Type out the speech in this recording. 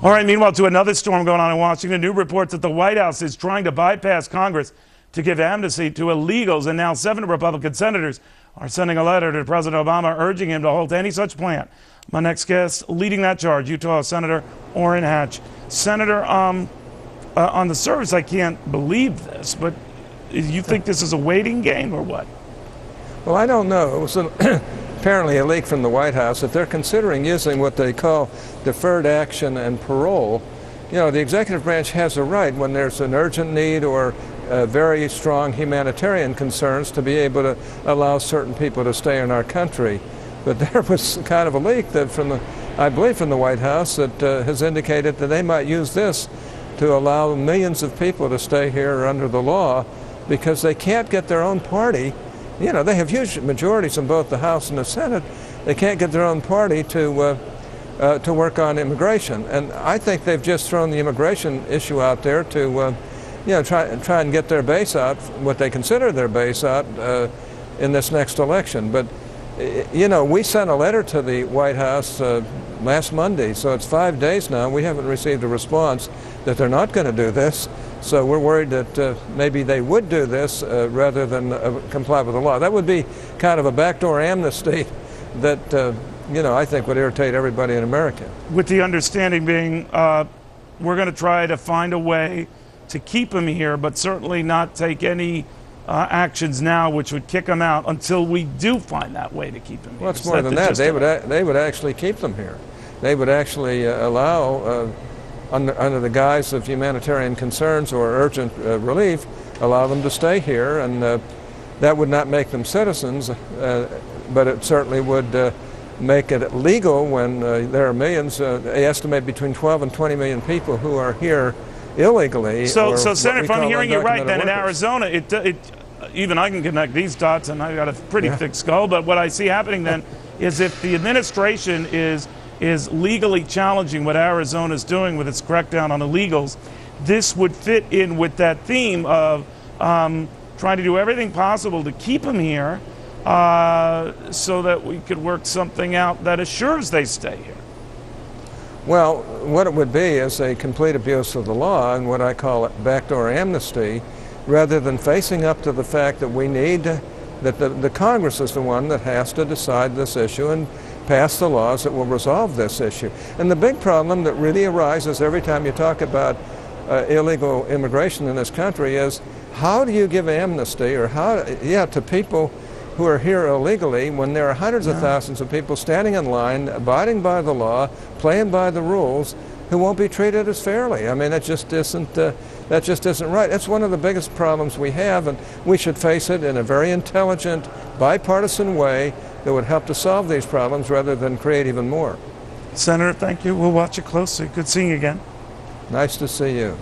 All right, meanwhile, to another storm going on in Washington, new reports that the White House is trying to bypass Congress to give amnesty to illegals, and now 7 Republican senators are sending a letter to President Obama urging him to halt any such plan. My next guest leading that charge, Utah Senator Orrin Hatch. Senator, on the surface, I can't believe this, but you think this is a waiting game or what? Well, I don't know. It was apparently a leak from the White House that they're considering using what they call deferred action and parole. You know, the executive branch has a right when there's an urgent need or very strong humanitarian concerns to be able to allow certain people to stay in our country. But there was kind of a leak that I believe from the White House that has indicated that they might use this to allow millions of people to stay here under the law because they can't get their own party. You know, they have huge majorities in both the House and the Senate. They can't get their own party to work on immigration. And I think they've just thrown the immigration issue out there to, you know, try and get their base out, what they consider their base out in this next election. But, you know, we sent a letter to the White House last Monday, so it's 5 days now. We haven't received a response that they're not going to do this. So we're worried that maybe they would do this rather than comply with the law. That would be kind of a backdoor amnesty that, you know, I think would irritate everybody in America. With the understanding being we're going to try to find a way to keep him here, but certainly not take any actions now which would kick him out until we do find that way to keep him here. Well, it's more than that. They would actually keep them here. They would actually allow under the guise of humanitarian concerns or urgent relief, allow them to stay here, and that would not make them citizens, but it certainly would make it legal when there are millions, they estimate between 12 and 20 million people who are here illegally. So Senator, if I'm hearing you right, then in Arizona, even I can connect these dots, and I've got a pretty thick skull, but what I see happening then is if the administration is legally challenging what Arizona is doing with its crackdown on illegals, this would fit in with that theme of trying to do everything possible to keep them here so that we could work something out that assures they stay here. Well, what it would be is a complete abuse of the law and what I call it backdoor amnesty, rather than facing up to the fact that we need, that the Congress is the one that has to decide this issue and pass the laws that will resolve this issue. And the big problem that really arises every time you talk about illegal immigration in this country is how do you give amnesty or to people who are here illegally when there are hundreds of thousands of people standing in line, abiding by the law, playing by the rules, who won't be treated as fairly. I mean, that just isn't right. That's one of the biggest problems we have, and we should face it in a very intelligent, bipartisan way that would help to solve these problems rather than create even more. Senator, thank you. We'll watch it closely. Good seeing you again. Nice to see you.